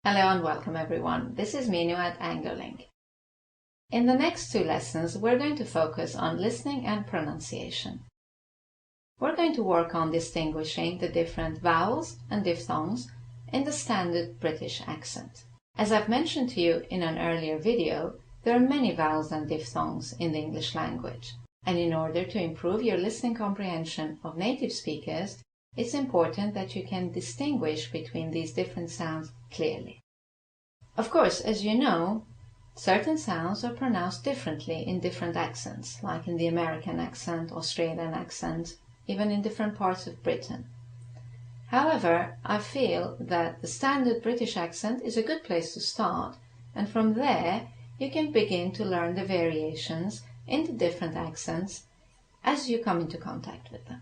Hello and welcome everyone. This is Minu at AngloLink. In the next two lessons, we're going to focus on listening and pronunciation. We're going to work on distinguishing the different vowels and diphthongs in the standard British accent. As I've mentioned to you in an earlier video, there are many vowels and diphthongs in the English language. And in order to improve your listening comprehension of native speakers, it's important that you can distinguish between these different sounds clearly. Of course, as you know, certain sounds are pronounced differently in different accents, like in the American accent, Australian accent, even in different parts of Britain. However, I feel that the standard British accent is a good place to start, and from there you can begin to learn the variations in the different accents as you come into contact with them.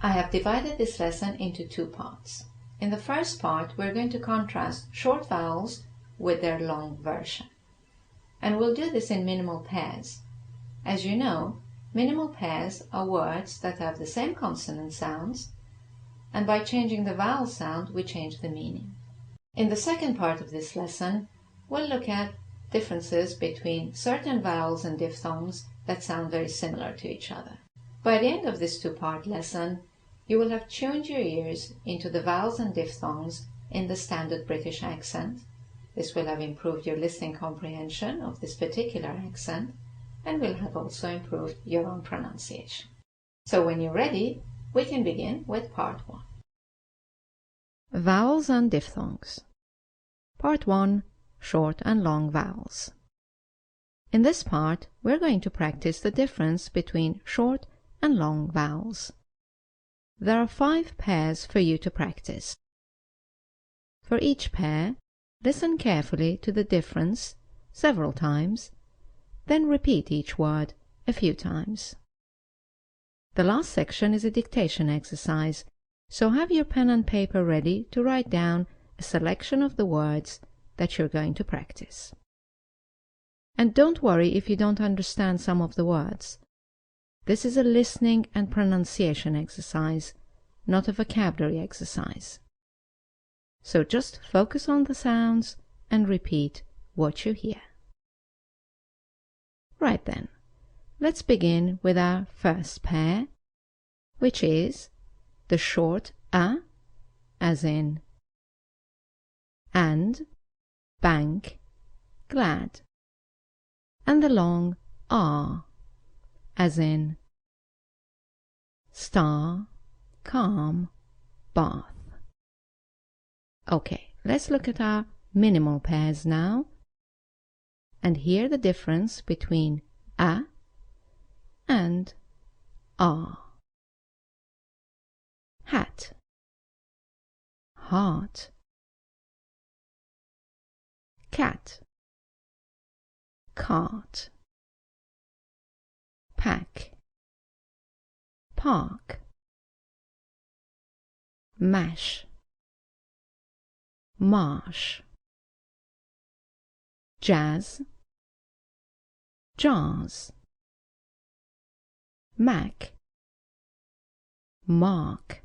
I have divided this lesson into two parts. In the first part, we're going to contrast short vowels with their long version. And we'll do this in minimal pairs. As you know, minimal pairs are words that have the same consonant sounds, and by changing the vowel sound, we change the meaning. In the second part of this lesson, we'll look at differences between certain vowels and diphthongs that sound very similar to each other. By the end of this two-part lesson, you will have tuned your ears into the vowels and diphthongs in the standard British accent. This will have improved your listening comprehension of this particular accent and will have also improved your own pronunciation. So when you're ready, we can begin with part 1. Vowels and diphthongs. Part 1. Short and long vowels. In this part, we're going to practice the difference between short and long vowels. There are 5 pairs for you to practice. For each pair, listen carefully to the difference several times, then repeat each word a few times. The last section is a dictation exercise, so have your pen and paper ready to write down a selection of the words that you're going to practice. And don't worry if you don't understand some of the words. This is a listening and pronunciation exercise, not a vocabulary exercise. So just focus on the sounds and repeat what you hear. Right then, let's begin with our first pair, which is the short a, as in and, bank, glad, and the long r, as in star, calm, bath. Okay, let's look at our minimal pairs now and hear the difference between a and r. Hat, heart, cat, cart, pack, park, mash, marsh, jazz, jars, mac, mark,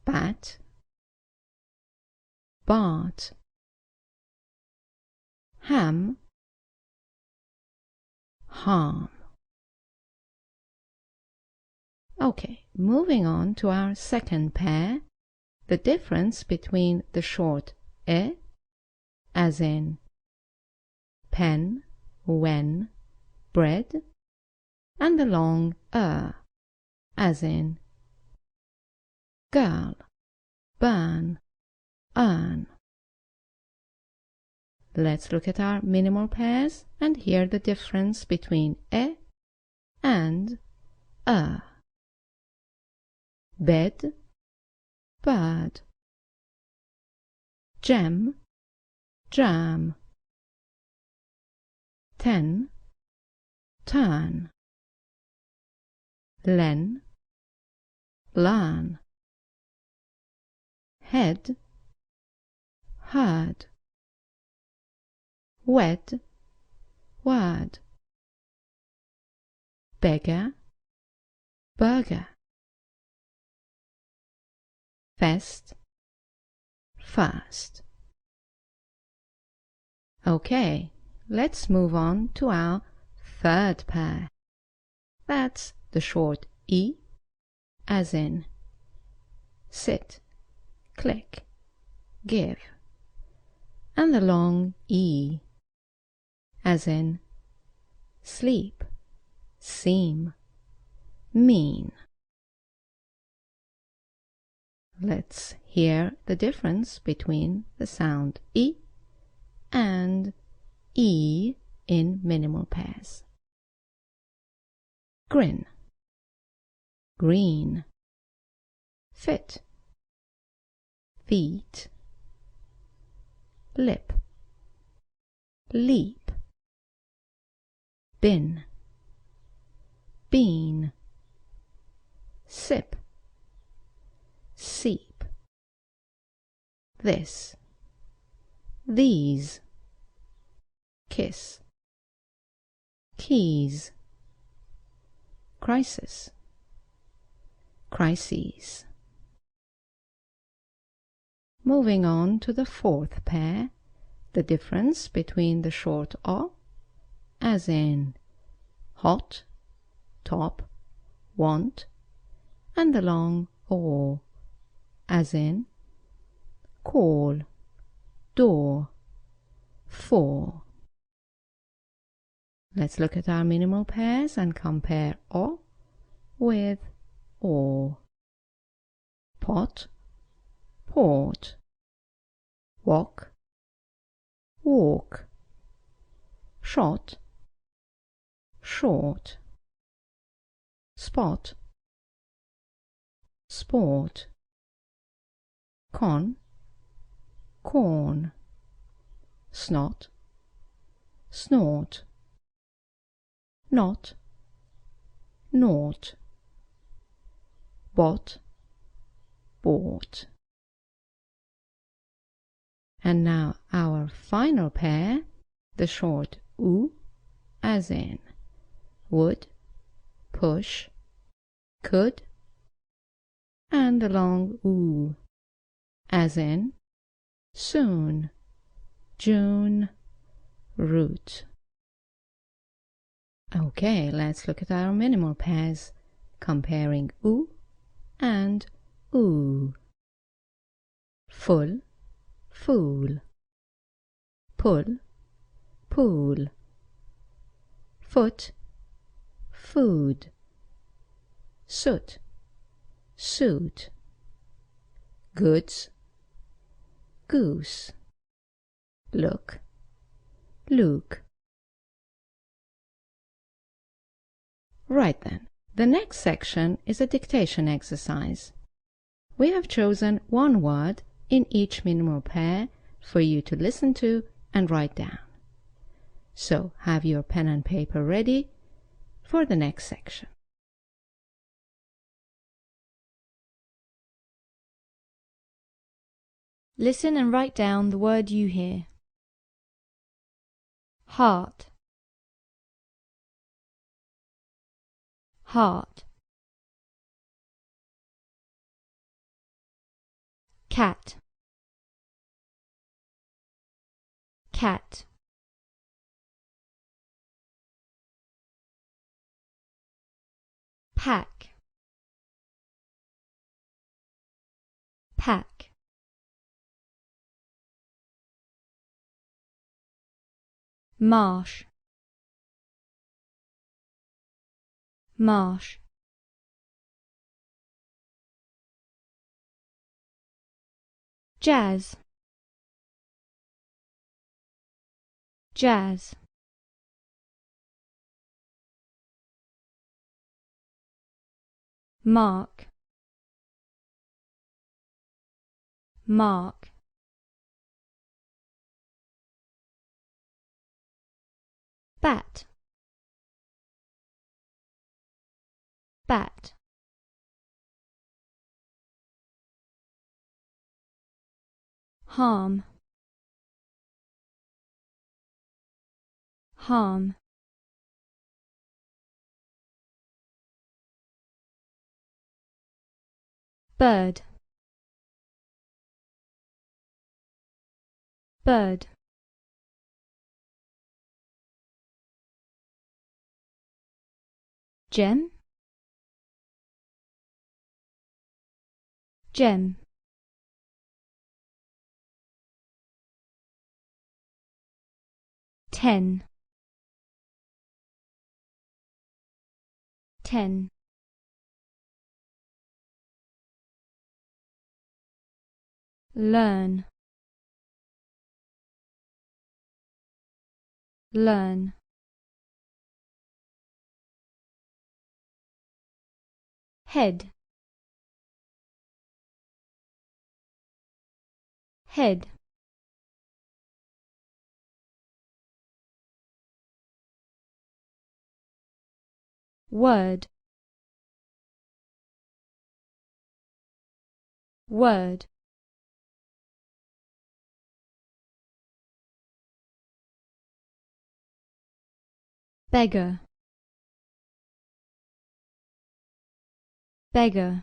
bat, bart, ham, harm. Okay, moving on to our second pair, the difference between the short e, as in pen, when, bread, and the long as in girl, burn, earn. Let's look at our minimal pairs and hear the difference between e and bed, bird, gem, jam, 10, turn, len, learn, head, heard, wed, word, beggar, burger, fest, first. Okay, let's move on to our third pair. That's the short E, as in sit, click, give, and the long E, as in sleep, seem, mean. Let's hear the difference between the sound E and E in minimal pairs. Grin, green, fit, feet, lip, leap, bin, bean, sip, seep, this, these, kiss, keys, crisis, crises. Moving on to the fourth pair, the difference between the short O, as in hot, top, want, and the long O, as in call, door, for. Let's look at our minimal pairs and compare O with O. Pot, port, walk, walk, shot, short, spot, sport, con, corn, snot, snort, not, naught, bought, bought. And now our final pair, the short oo, as in would, push, could, and the long oo, as in soon, June, root. Okay, let's look at our minimal pairs, comparing oo and oo. Full, fool, pull, pool, foot, food, soot, suit, goods, goose, look, luke. Right then, the next section is a dictation exercise. We have chosen one word in each minimal pair for you to listen to and write down. So have your pen and paper ready for the next section. Listen and write down the word you hear. Heart, heart. Cat, cat. Pack, pack. Marsh, marsh. Jazz, jazz. Mark, mark. Bat, bat. Harm, harm. Bird, bird, gem, gem, ten, ten, learn, learn, head, head, word, word, beggar, beggar,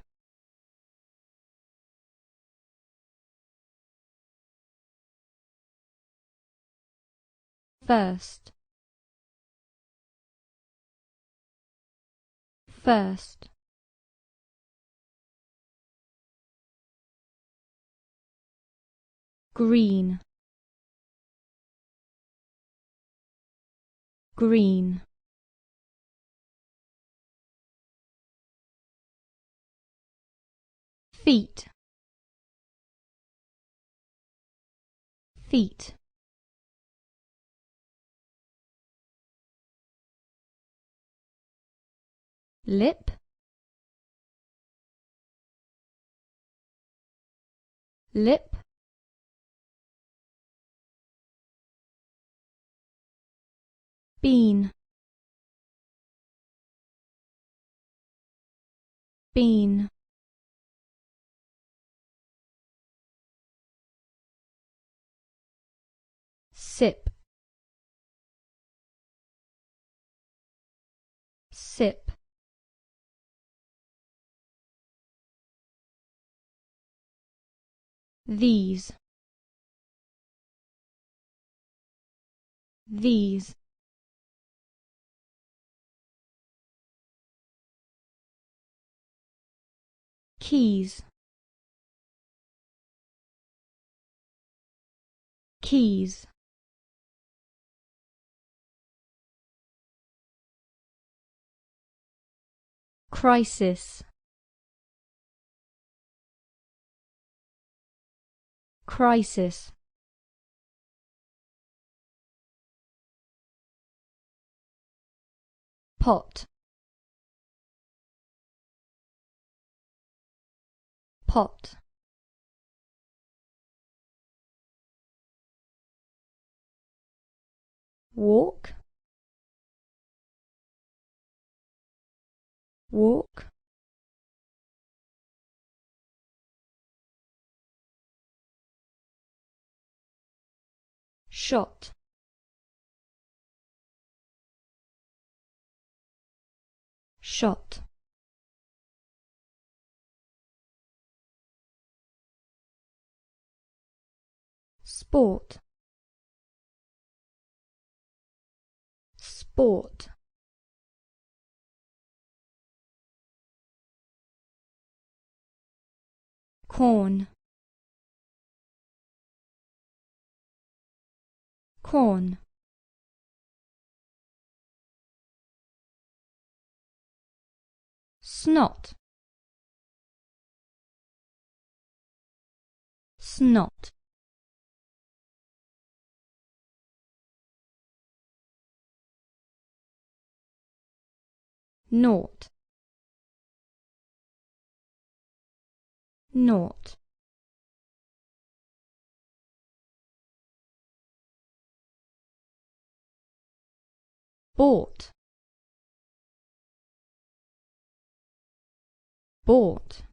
first, first, green, green, feet, feet, lip, lip, bean, bean, sip, sip, these, these, keys, keys, crisis, crisis, pot, pot, walk, walk, shot, shot, sport, sport, corn, corn, snot, snot, naught, naught, bought, bought,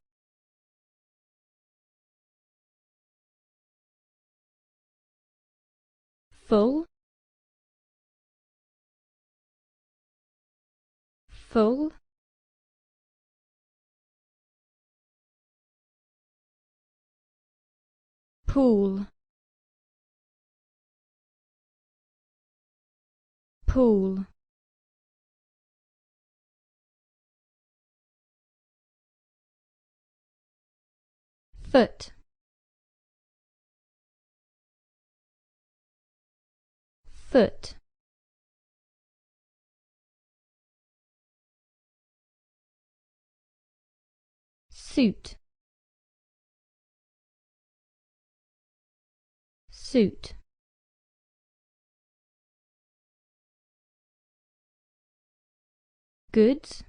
full, full, pool, pool, foot, foot, suit, suit, goods,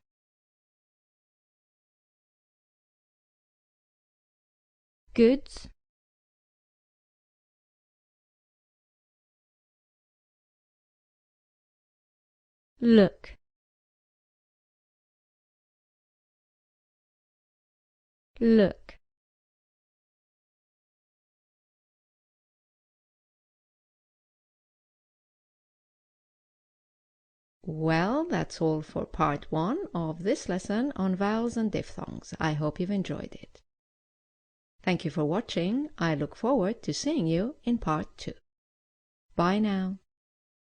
goods, look, look. Well, that's all for part 1 of this lesson on vowels and diphthongs. I hope you've enjoyed it. Thank you for watching. I look forward to seeing you in part 2. Bye now.